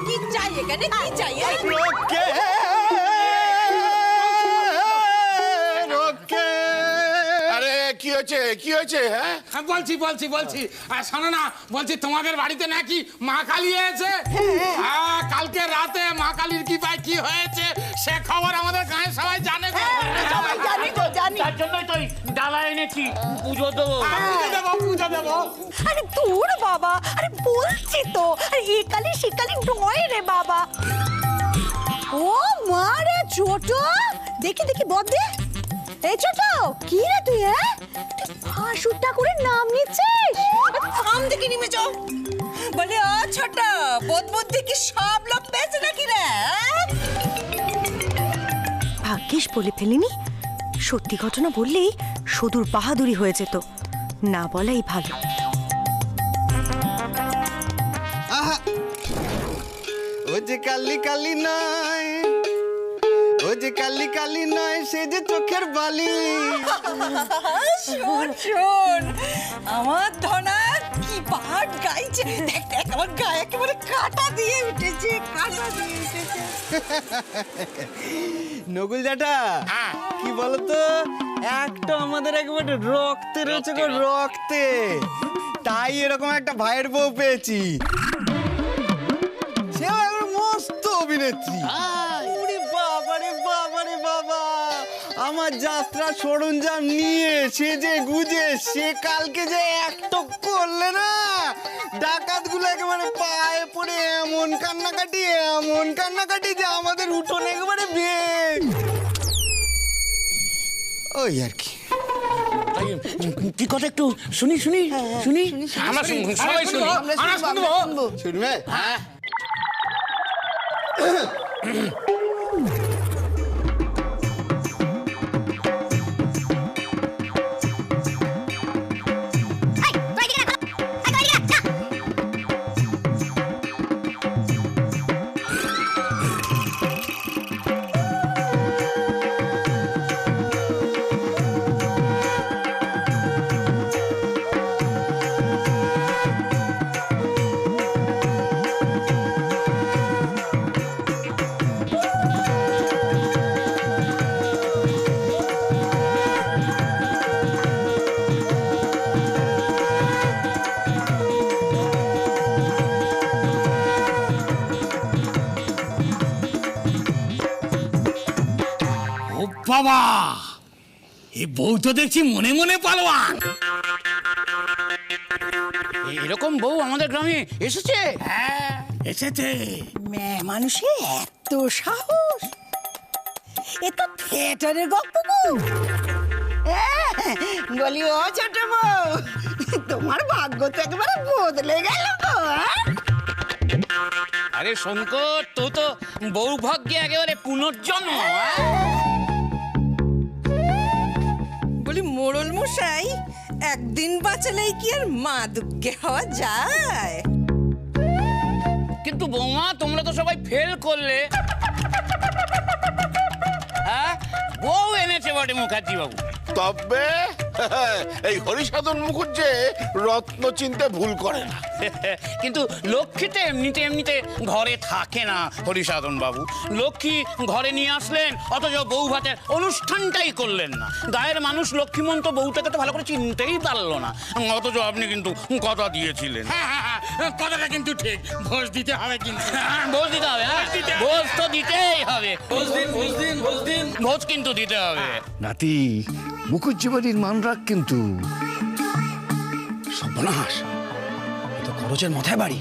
কি চাই এখানে, কি চাই? আরে কি হয়েছে, কি হয়েছে? হ্যাঁ বলছি বলছি বলছি শোনো না, বলছি তোমাদের বাড়িতে নাকি মা কালী এসেছে। কালকে রাতে মা কালীর কৃপায় কি হয়েছে সে খবর আমাদের গায়ে সবাই জানে। সবাই জানি গো, জানি। তার জন্যই তো ডালা এনেছি, পুজো দেবো। পুজো দেবো, পুজো দেবো। আরে দূর বাবা, আরে বলছি তো, আরে এই কালী সে কালী নয় রে বাবা। ও মা রে ছোট, দেখি দেখি বদে। এই ছোট, কি রে তুই? তুই ফাঁসুটা করে নাম নিচ্ছিস? থাম দেখি নিমে চল। বলে ও ছোট, বুদ্ধি কি সব লোক পেয়েছে নাকি রে? ভাগ্যিস বলে ফেলিনি, সত্যি ঘটনা বললেই সদূর বাহাদুরি হয়ে যেত, না বলাই ভালো। ও যে কালি কালি নয়, ও যে কালি কালি নয়, সে যে চোখের বালি। শোন শোন, আমার ধনা কি পাট গাইছে, দেখ দেখ আমার গায়ে একেবারে কাটা দিয়ে উঠেছে, কাটা দিয়ে উঠেছে। নকুল জাটা, কি বলতো, একটা আমাদের একেবারে রক্তে রয়েছে গো, রক্তে। তাই এরকম একটা ভাইয়ের বউ পেয়েছি, সেও একবার মস্ত অভিনেত্রী। ওরে বাবা রে বাবা রে বাবা, আমার যাত্রা সরঞ্জাম নিয়ে সেজে গুজে সে কালকে যে একটা করলে না, ডাকাত গুলো একেবারে পায়ে পড়ে এমন কান্নাকাটি যে আমাদের উঠোনে একেবারে বেগ। ওই আর কি। কি কথা একটু শুনি শুনি শুনি। আমরা শুনবো, সবাই শুনবো, আমরা শুনবো। শুনবে? হ্যাঁ বাবা, এই বউ তো দেখছি মনে মনে পালোয়ান। এরকম বউ আমাদের গ্রামে এসেছে? হ্যাঁ এসেছে। মেয়ে মানুষের এত সাহস, এ তো থিয়েটারের গল্প গো। বলি ও ছোট বউ, তোমার ভাগ্য তো একেবারে বদলে গেল গো। আরে শঙ্কর, তো বউ ভাগ্যে একেবারে পুনর্জন্ম। বলি মোড়ল মশাই, একদিন বাঁচালেই কি আর মা দুঃখে হওয়া যায়? কিন্তু বৌমা, তোমরা তো সবাই ফেল করলে। হ্যাঁ, বউ এনেছে বটে মুখার্জি বাবু, তবে এই হরিসাধন মুখুজ্জে রত্ন চিনতে ভুল করে না। কিন্তু লক্ষ্মীতে এমনিতে ঘরে থাকে না হরিসাধন বাবু। লক্ষ্মী ঘরে নিয়ে আসলেন, অথচ বউ ভাতের অনুষ্ঠানটাই করলেন না। গায়ের মানুষ লক্ষ্মীমন্ত বউটাকে তো ভালো করে চিনতেই পারলো না, অথচ আপনি কিন্তু কথা দিয়েছিলেন। কথাটা কিন্তু ঠিক, ভোজ দিতে হবে কিন্তু। ভোজ দিতে হবে, ভোজ তো দিতেই হবে, ভোজ কিন্তু দিতে হবে। নাতি, মুখুজ্জি বাড়ির মান রাখ কিন্তু। সর্বনাশ, এ তো খরচের মাথায় বাড়ি।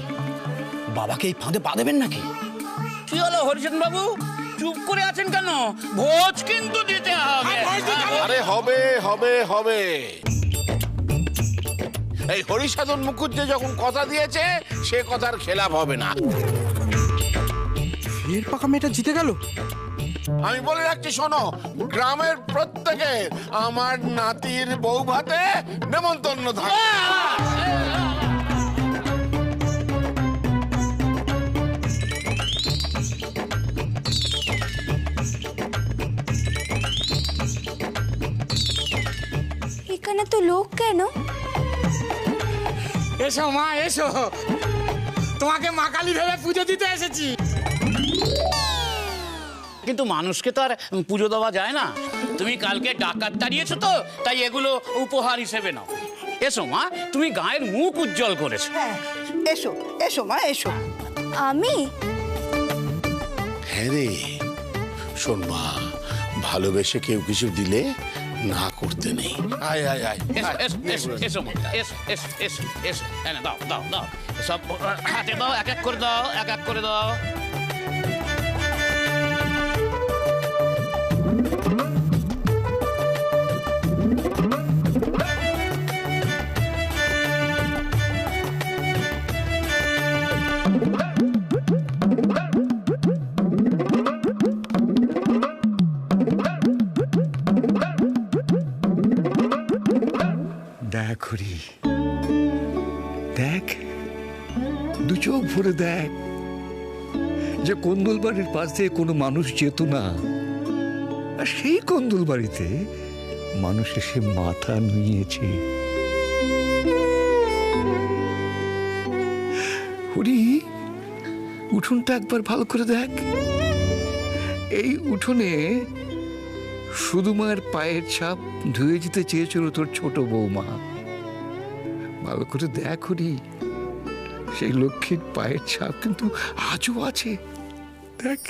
বাবাকে এই ফাঁদে পা দেবেন নাকি? কি হলো হরিসাধন বাবু, চুপ করে আছেন কেন? ভোজ কিন্তু দিতে হবে। আরে হবে হবে হবে। এই হরিসাধন মুখুজ্জে যখন কথা দিয়েছে, সে কথার খেলাপ হবে না। ফের পাকা মেয়েটা জিতে গেল। আমি বলে রাখছি, শোনো, গ্রামের প্রত্যেকে আমার নাতির বউ ভাতে নেমন্তন্ন থাকে। এখানে তো লোক কেন? এসো মা, এসো। তোমাকে মা কালী ভেবে পুজো দিতে এসেছি। কিন্তু মানুষকে তো আর পুজো দেওয়া যায় না। তুমি কালকে ডাকাত তাড়িয়েছো তো, তাই এগুলো উপহার হিসেবে নাও। এসো মা, তুমি গায়ের মুখ উজ্জ্বল করেছো। হ্যাঁ, এসো এসো মা এসো। আমি হ্যাঁ রে, শোন মা, ভালোবেসে কেউ কিছু দিলে না করতে নেই। আয় আয় আয় এসো এসো এসো এসো মা, এসো এসো এসো এসো। এনে দাও দাও দাও, সব হাতে দাও, এক এক করে দাও, এক এক করে দাও। দেখ হরি, দেখ, দু চোখ ভরে দেখ যে কন্দুল বাড়ির পাশ দিয়ে কোনো মানুষ যেত না, আর সেই কন্দুল বাড়িতে মানুষ এসে মাথা নুইয়েছে। হরি, উঠোনটা একবার ভালো করে দেখ। এই উঠোনে শুধু মায়ের পায়ের ছাপ ধুয়ে যেতে চেয়েছিল তোর ছোট বৌমা। ভালো করে দেখ হরি, সেই লক্ষ্মীর পায়ের ছাপ কিন্তু আজও আছে, দেখ।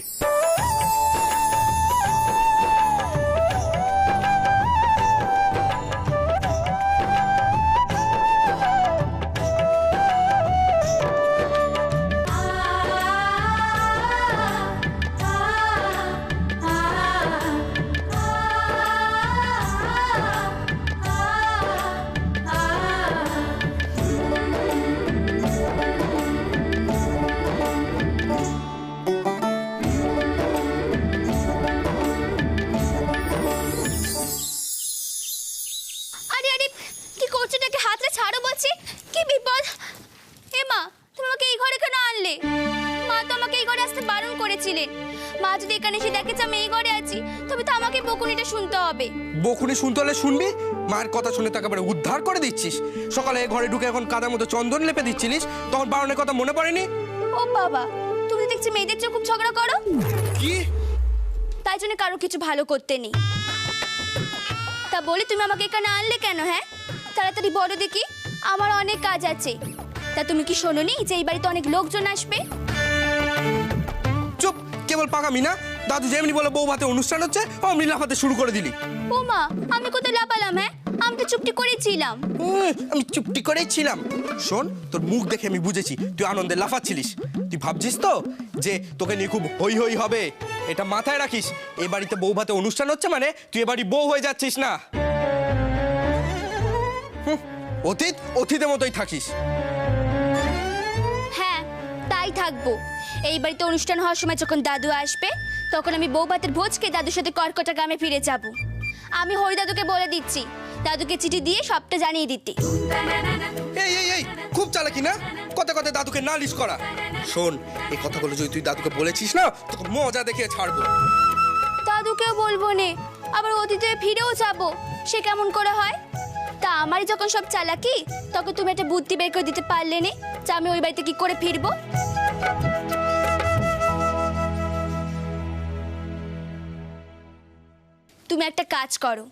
আরে আরে, কি করছো নাকি? হাতটা ছাড়ো বলছি। কি বিপদ! এ মা, তুমি আমাকে এই ঘরে কেন আনলে? মা তো আমাকে এই ঘরে আসতে বারণ করেছিলেন। মা যদি এখানে এসে দেখে যে আমি এই ঘরে আছি, তবে তো আমাকে বকুনিটা শুনতে হবে। বকুনি শুনতে হলে শুনবি, মায়ের কথা শুনে তাকে একেবারে উদ্ধার করে দিচ্ছিস। সকালে ঘরে ঢুকে এখন কাদার মতো চন্দন লেপে দিচ্ছিলিস, তখন বারণের কথা মনে পড়েনি? ও বাবা, তুমি তো দেখছি মেয়েদের চেয়ে খুব ঝগড়া করো। কি? তাই জন্য কারো কিছু ভালো করতে নেই। তা বলে তুমি আমাকে এখানে আনলে কেন? হ্যাঁ, তাড়াতাড়ি বলো দেখি, আমার অনেক কাজ আছে। তা তুমি কি শোনোনি যে এই বাড়িতে অনেক লোকজন আসবে? চুপ, কেবল পাকামি না। দাদু যেমনি বলে বউ ভাতে অনুষ্ঠান হচ্ছে, অমনি লাফাতে শুরু করে দিলি। ও মা, আমি কোথায় লাপালাম? হ্যাঁ, আমি তো চুপটি করেছিলাম। আমি চুপটি করেই ছিলাম। শোন, তোর মুখ দেখে আমি বুঝেছি তুই আনন্দে লাফাচ্ছিলিস। তুই ভাবছিস তো যে তোকে নিয়ে খুব হই হই হবে। এটা মাথায় রাখিস, এ বাড়িতে বউ ভাতে অনুষ্ঠান হচ্ছে মানে তুই এ বাড়ি বউ হয়ে যাচ্ছিস না। অতীত অতীতের মতোই থাকিস। হ্যাঁ, তাই থাকবো। এই বাড়িতে অনুষ্ঠান হওয়ার সময় যখন দাদু আসবে, তখন আমি বউ ভাতের ভোজ খেয়ে দাদুর সাথে কর্কটা গ্রামে ফিরে যাব। আমি হরিদাদুকে বলে দিচ্ছি দাদুকে চিঠি দিয়ে সবটা জানিয়ে দিতে। এই এই এই, খুব চালাকি না? কথা কথা দাদুকে নালিশ করা। শোন, এই কথাগুলো যদি তুই দাদুকে বলেছিস না, তোকে মজা দেখিয়ে ছাড়বো। দাদুকেও বলবো নে, আবার অতীতে ফিরেও যাব, সে কেমন করে হয়? তা আমারই যখন সব চালাকি, তখন তুমি একটা বুদ্ধি বের করে দিতে পারলে নে যে আমি ওই বাড়িতে কি করে ফিরবো। তুমি একটা কাজ করো,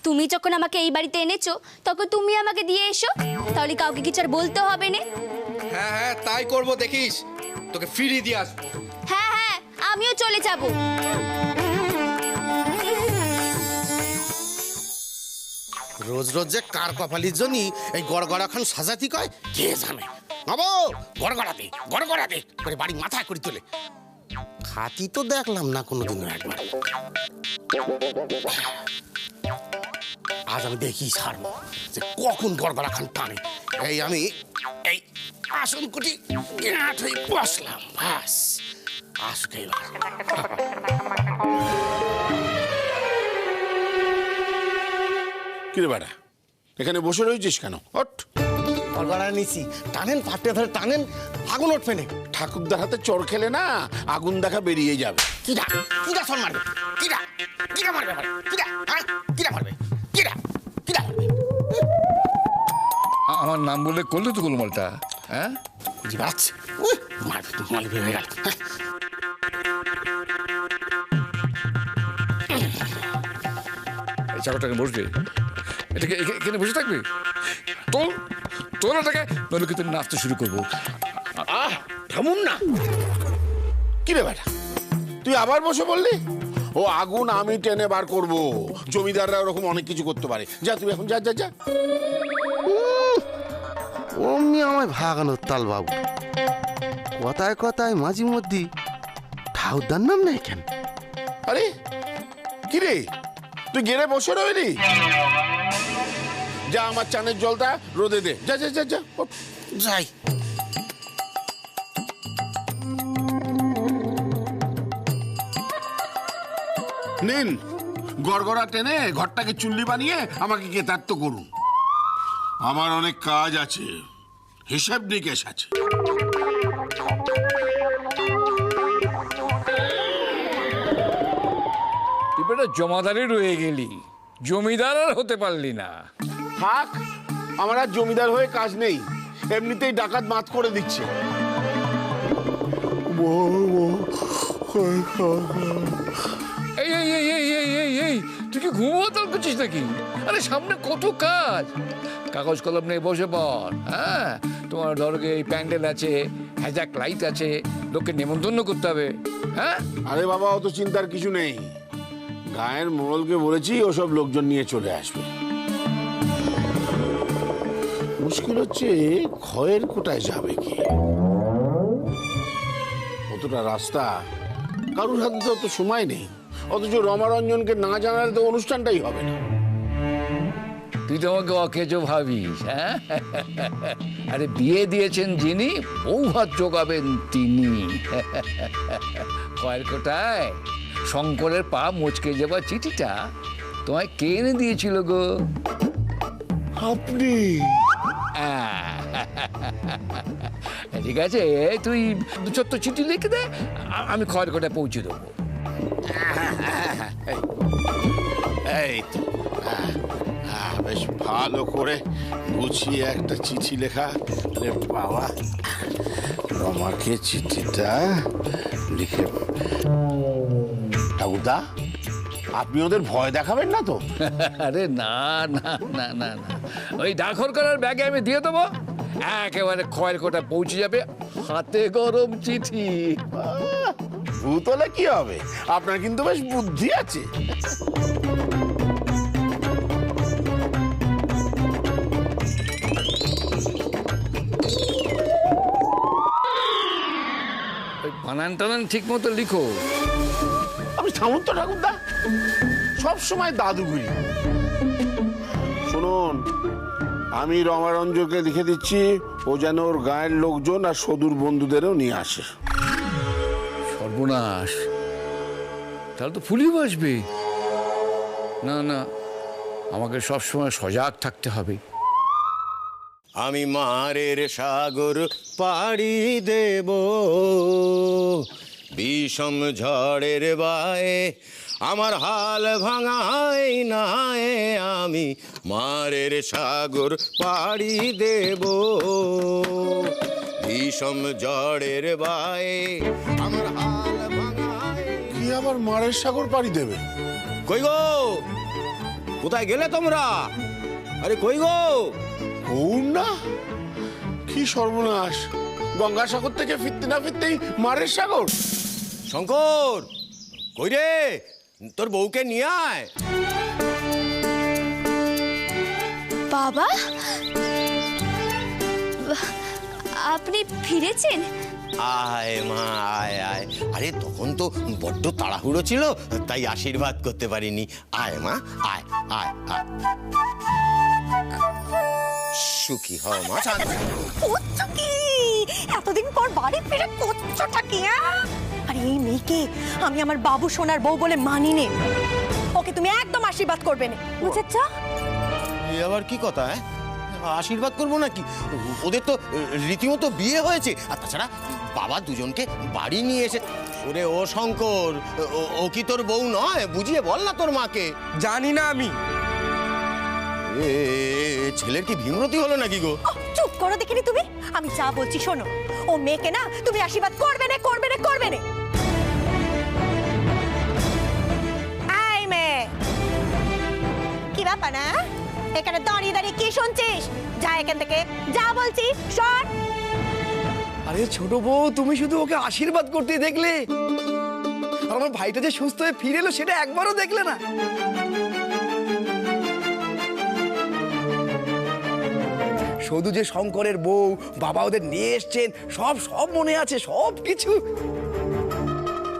তুমি যখন আমাকে এই বাড়িতে এনেছো, তখন তুমি আমাকে দিয়ে এসো, তাহলে কাউকে কিছু আর বলতে হবে না। হ্যাঁ হ্যাঁ, তাই করবো, দেখিস তোকে ফিরিয়ে দিয়ে আসবো। হ্যাঁ হ্যাঁ, আমিও চলে যাব। রোজ রোজ যে কার কপালির জন্য এই গড়গড়া খান সাজাতি কয় কে জানে। বাবু, গড়গড়াতে গড়গড়াতে করে বাড়ি মাথায় করে তোলে। খাতি তো দেখলাম না কোনোদিনও একবার। আজ আমি দেখি ছাড়বো যে কখন গড়গড়া খান টানে। এই আমি এই আসন কুটি কেনাট হয়ে বসলাম, ব্যাস আসুক এবার। কিরে বেটা, এখানে বসে রয়েছিস কেন? ওঠ। গড়গড়া নিছি, টানেন, পাটে ধরে টানেন, আগুন উঠবে না। ঠাকুরদার হাতে চোর খেলে না আগুন দেখা বেরিয়ে যাবে। কিরা কিরা চোর মারবে? কিরা কিরা মারবে? কিরা কিরা মারবে? কিরা কিরা মারবে? আমার নাম বলে করলে তো গোলমালটা। হ্যাঁ? জি বাড়াচ্ছে মাল হয়ে গেল। এই চাকরটাকে বসবে, এটাকে এখানে বসে থাকবে। তোর এটাকে নইলে কিন্তু নাচতে শুরু করবো। থামুন না। কি রে বেটা, তুই আবার বসে বললি? ও আগুন আমি টেনে বার করব, জমিদাররা ওরকম অনেক কিছু করতে পারে। যা তুই এখন যা যা যা। অমনি আমায় ভাগানোর তাল বাবু, কথায় কথায় মাঝে মধ্যে ঠাউদার নাম নেই কেন? আরে কি রে, তুই গেড়ে বসে রইলি? যা আমার চানের জলটা রোদে দে, যা যা যা যা। যাই। নিন গড়গড়া টেনে ঘরটাকে চুল্লি বানিয়ে আমাকে কৃতার্থ করুন। আমার অনেক কাজ আছে, হিসাব নিকেশ আছে। তুই বেটা জমাদারি রয়ে গেলি, জমিদার আর হতে পারলি না। থাক, আমার আর জমিদার হয়ে কাজ নেই, এমনিতেই ডাকাত মাত করে দিচ্ছে। এই এই এই এই এই এই এই তুই কি ঘুমোতাল করছিস নাকি? আরে সামনে কত কাজ, কাগজ কলম নিয়ে বসে পড়। হ্যাঁ, তোমার ধরো এই প্যান্ডেল আছে, হ্যাজাক লাইট আছে, লোককে নেমন্তন্ন করতে হবে। হ্যাঁ, আরে বাবা, অত চিন্তার কিছু নেই। গায়ের মোড়লকে বলেছি ওসব লোকজন নিয়ে চলে আসবে। মুশকিল হচ্ছে খয়ের কোটায় যাবে কি? অতটা রাস্তা, কারুর হাতে তো অত সময় নেই। অথচ রমারঞ্জনকে না জানালে তো অনুষ্ঠানটাই হবে না। তুই তো আমাকে অকেজো ভাবিস। হ্যাঁ, আরে বিয়ে দিয়েছেন যিনি, বউ ভাত জোগাবেন তিনি। কয়ের কোটায় শঙ্করের পা মুচকে যাবার চিঠিটা তোমায় কে এনে দিয়েছিল গো? আপনি? ঠিক আছে, তুই দু চারটা চিঠি লিখে দে, আমি খয়ের কোটায় পৌঁছে দেবো। এই তো, বেশ ভালো করে গুছিয়ে একটা চিঠি লেখা। আরে বাবা, আমাকে চিঠিটা লিখে। ঠাকুরদা, আপনি ওদের ভয় দেখাবেন না তো? আরে না না না না না, ওই ডাকর করার ব্যাগে আমি দিয়ে দেবো, একেবারে খয়ের কোটায় পৌঁছে যাবে, হাতে গরম চিঠি। ভূত হলে কি হবে, আপনার কিন্তু বেশ বুদ্ধি আছে। বানান টানান ঠিক মতো লিখো। আপনি থামুন তো ঠাকুরদা, সব সময় দাদুগিরি। শুনুন, আমি রমারঞ্জনকে লিখে দিচ্ছি, ও যেন ওর গায়ের লোকজন আর সদূর বন্ধুদেরও নিয়ে আসে। সর্বনাশ, তাহলে তো ফুলি বাসবে। না না, আমাকে সবসময় সজাগ থাকতে হবে। আমি মারের সাগর পাড়ি দেব, বিষম ঝড়ের বায়ে আমার হাল ভাঙাই নাই, আমি মারের সাগর পাড়ি দেব, বিষম ঝড়ের বায়ে আমার হাল ভাঙাই। কি আবার মারের সাগর পাড়ি দেবে? কই গো, কোথায় গেলে তোমরা? আরে কই গো? না, কি সর্বনাশ! গঙ্গাসাগর থেকে ফিরতে না ফিরতেই মারের সাগর। শঙ্কর, কই রে? তোর বউকে নিয়ে আয়। বাবা, আপনি ফিরেছেন? আয় মা, আয় আয়। আরে তখন তো বড্ড তাড়াহুড়ো ছিল, তাই আশীর্বাদ করতে পারিনি। আয় মা, আয় আয় আয়। সুখী হও মা। করছো কি? এতদিন পর বাড়ি ফিরে করছোটা কি? আরে এই মেয়েকে আমি আমার বাবু সোনার বউ বলে মানি নে। ওকে তুমি একদম আশীর্বাদ করবে না, বুঝেছ? এ আবার কি কথা? আশীর্বাদ করবো নাকি? ওদের তো রীতিমতো বিয়ে হয়েছে। আর তাছাড়া বাবা দুজনকে বাড়ি নিয়ে এসে। ওরে ও শঙ্কর, ও কি তোর বউ নয়? বুঝিয়ে বল না তোর মাকে। জানি না আমি। ও ছেলের কি বিমরতি হলো নাকি গো? চুপ করো দেখিনি তুমি, আমি যা বলছি শোনো। ও মেয়েকে না তুমি আশীর্বাদ করবে না, করবে না, করবে না। আই মেয়ে, কি ব্যাপার না এখানে দাঁড়িয়ে দাঁড়িয়ে কি শুনছিস? যা এখান থেকে, যা বলছি শোন। আরে ছোট বউ, তুমি শুধু ওকে আশীর্বাদ করতে দেখলে, আর আমার ভাইটা যে সুস্থ হয়ে ফিরে এলো সেটা একবারও দেখলে না। শুধু যে শঙ্করের বউ, বাবা ওদের নিয়ে এসছেন, সব সব মনে আছে, সব কিছু।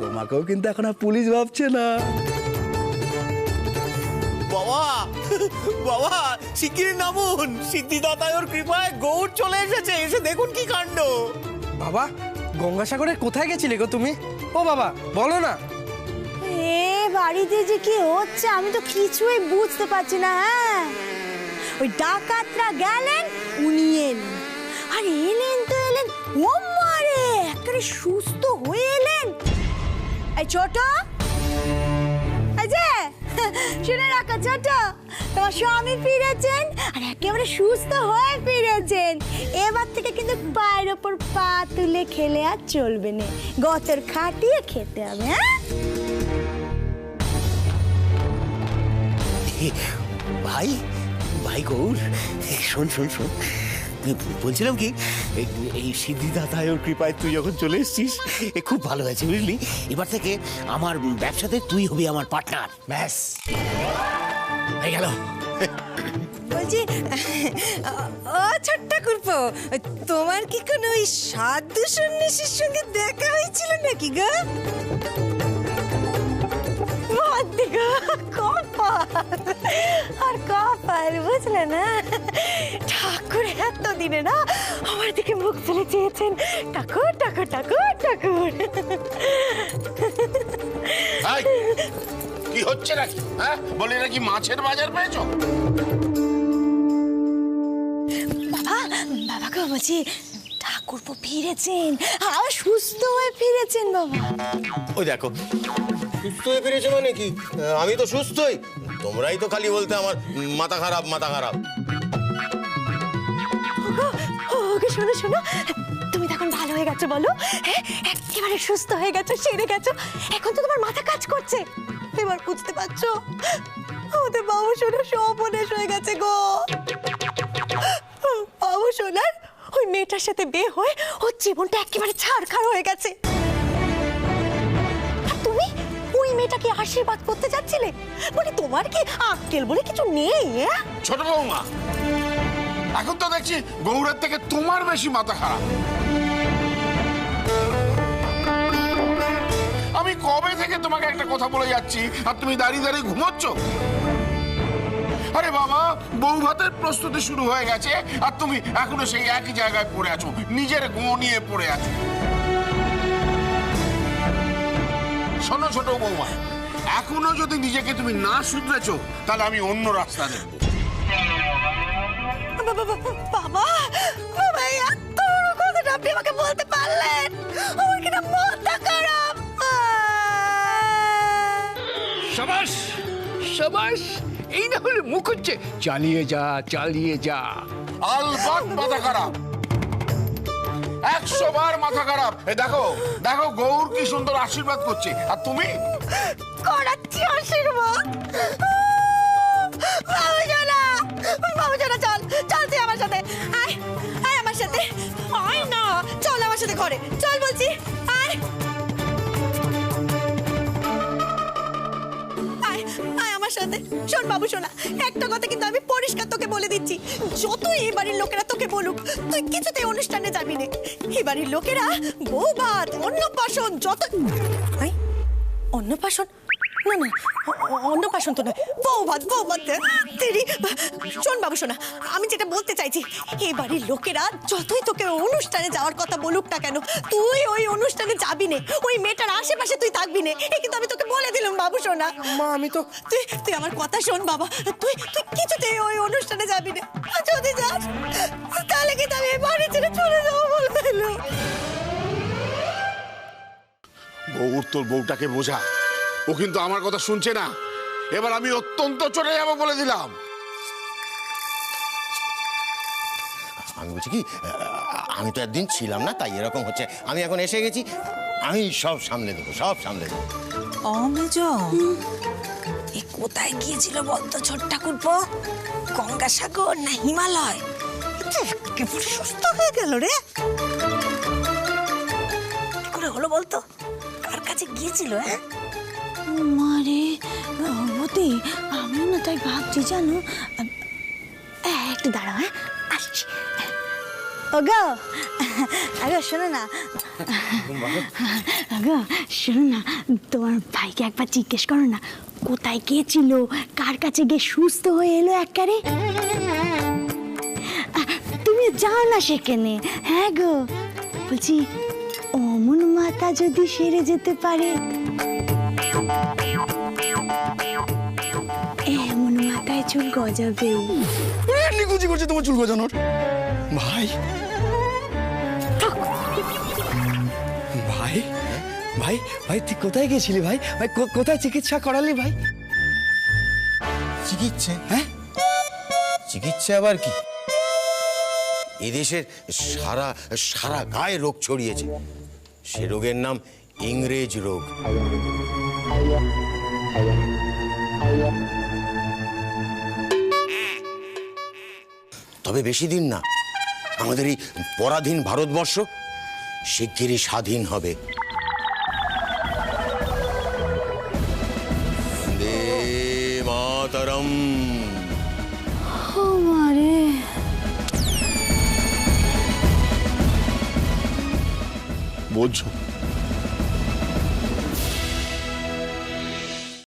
তোমাকেও কিন্তু এখন আর পুলিশ ভাবছে না। বাবা বাবা শিগগিরই নামুন, সিদ্ধিদাতার কৃপায় গৌড় চলে এসেছে, এসে দেখুন কি কাণ্ড। বাবা, গঙ্গাসাগরে কোথায় গেছিলে গো তুমি? ও বাবা বলো না। এ বাড়িতে যে কি হচ্ছে আমি তো কিছুই বুঝতে পারছি না। হ্যাঁ, ওই ডাকাতরা গেলেন, উনি এলেন, আর এলেন তো এলেন, ও মারে একেবারে সুস্থ হয়ে এলেন। এই ছোট, এই যে শুনে রাখো ছোট, তোমার স্বামী ফিরেছেন আর একেবারে সুস্থ হয়ে ফিরেছেন। এবার থেকে কিন্তু পায়ের ওপর পা তুলে খেলে আর চলবে না, গতর খাটিয়ে খেতে হবে। হ্যাঁ ভাই ভাই গৌর, শোন শোন শোন, বলছিলাম কি, এই সিদ্ধিদাতার কৃপায় তুই যখন চলে এসেছিস খুব ভালো হয়েছে বুঝলি। এবার থেকে আমার ব্যবসাতে তুই হবি আমার পার্টনার, ব্যাস হয়ে গেল। বলছি, ও ছোট্ট কুরপো, তোমার কি কোনো ওই সাধু সন্ন্যাসীর সঙ্গে দেখা হয়েছিল নাকি গো? আর কপাল বুঝলে না, ঠাকুর এতদিনে না আমার দিকে মুখ তুলে চেয়েছেন, ঠাকুর ঠাকুর ঠাকুর ঠাকুর। কি হচ্ছে নাকি? হ্যাঁ, বলি নাকি মাছের বাজার পেয়েছো? বাবা, বাবা গো বলছি ঠাকুরপো ফিরেছেন, আর সুস্থ হয়ে ফিরেছেন বাবা। ওই দেখো, সুস্থ হয়ে ফিরেছে মানে কি? আমি তো সুস্থই, তোমরাই তো খালি বলতে আমার মাথা খারাপ মাথা খারাপ। ওকে শোনো শোনো, তুমি তখন ভালো হয়ে গেছো বলো? হ্যাঁ, একেবারে সুস্থ হয়ে গেছো, সেরে গেছো, এখন তো তোমার মাথা কাজ করছে। এবার বুঝতে পারছো আমাদের বাবু সোনা সর্বনাশ হয়ে গেছে গো। বাবু সোনার ওই মেয়েটার সাথে বিয়ে হয়ে ওর জীবনটা একেবারে ছাড়খাড় হয়ে গেছে। আর তুমি ওই মেয়েটাকে আশীর্বাদ করতে যাচ্ছিলে, মানে তোমার কি আক্কেল বলে কিছু নেই? ছোট বৌমা, এখন তো দেখছি গৌড়ের থেকে তোমার বেশি মাথা খারাপ। আমি কবে থেকে তোমাকে একটা কথা বলে যাচ্ছি আর তুমি দাঁড়িয়ে দাঁড়িয়ে ঘুমোচ্ছ? আরে বাবা, বউ ভাতের প্রস্তুতি শুরু হয়ে গেছে আর তুমি এখনো সেই একই জায়গায় পড়ে আছো, নিজের গো নিয়ে পড়ে আছো। শোনো ছোট বৌমা, এখনো যদি নিজেকে তুমি না শুধরেছো তাহলে আমি অন্য রাস্তা দেখব। বাবা, বাবা, এত বড় কথাটা আপনি আমাকে বলতে পারলেন? আমার কিনা মাথা খারাপ। সাবাস সাবাস, এই না হলে মুখ হচ্ছে, চালিয়ে যা চালিয়ে যা। আলবাত মাথা খারাপ, 100 বার মাথা খারাপ। এই দেখো দেখো, গৌর কি সুন্দর আশীর্বাদ করছে আর তুমি করাচ্ছি আশীর্বাদ। বাবু জানা, বাবু জানা, চল চল তুই আমার সাথে আয়, আয় আমার সাথে, আয় না, চল আমার সাথে ঘরে চল বলছি, আয় আয় আয় আমার সাথে। শোন বাবু শোনা, একটা কথা কিন্তু আমি পরিষ্কার তোকে বলে দিচ্ছি, যতই এই বাড়ির লোকেরা তোকে বলুক তুই কিছুতেই অনুষ্ঠানে যাবি না। এই বাড়ির লোকেরা বউ ভাত, অন্নপ্রাশন, যত অন্নপ্রাশন, না না অন্নপ্রাশন তো নয়, বউ ভাত তেরি। শোন বাবু শোনা, আমি যেটা বলতে চাইছি, এই বাড়ির লোকেরা যতই তোকে অনুষ্ঠানে যাওয়ার কথা বলুক না কেন, তুই ওই অনুষ্ঠানে যাবি না, ওই মেয়েটার আশেপাশে তুই থাকবি না, এই কিন্তু আমি তোকে বলে দিলাম বাবু শোনা। মা, আমি তো তুই আমার কথা শোন বাবা, তুই কিছুতেই ওই অনুষ্ঠানে যাবি না, যদি যাস তাহলে কিন্তু আমি এই বাড়ি ছেড়ে চলে যাবো বলে দিলাম। গৌর তোর বউটাকে বোঝা, ও কিন্তু আমার কথা শুনছে না। এবার আমি অত্যন্ত চলে যাবো বলে দিলাম। আমি বলছি কি আমি তো একদিন ছিলাম না, তাই এরকম হচ্ছে। আমি এখন এসে গেছি, আমি সব সামলে দেবো, সব সামলে দেবো। অমেজ এ কোথায় গিয়েছিল বলতো ছোট্ট ঠাকুরপো? গঙ্গাসাগর না হিমালয়? একেবারে সুস্থ হয়ে গেল রে। কি করে হলো বলতো? কার কাছে গিয়েছিল? হ্যাঁ মারে মতি, আমিও না তাই ভাবছি জানো। একটু দাঁড়াও, হ্যাঁ আসছি। ওগো আগো শোনো না, আগো শোনো না, তোমার ভাইকে একবার জিজ্ঞেস করো না কোথায় গিয়েছিল, কার কাছে গিয়ে সুস্থ হয়ে এলো একেবারে। তুমি যাও না সেখানে। হ্যাঁ গো, বলছি অমন মাথা যদি সেরে যেতে পারে, এমন মাথায় চুল গজাবে। নিকুচি করছে তোমার চুল গজানোর। ভাই ভাই ভাই ভাই তুই কোথায় গেছিলি ভাই? ভাই কোথায় চিকিৎসা করালি ভাই? চিকিৎসা? হ্যাঁ, চিকিৎসা আবার কি? এদেশের সারা সারা গায়ে রোগ ছড়িয়েছে। সে রোগের নাম ইংরেজ রোগ। তবে বেশি দিন না, আমাদের এই পরাধীন ভারতবর্ষ শিগগিরই স্বাধীন হবে। বন্দে মাতরম। ও মারে, বলছো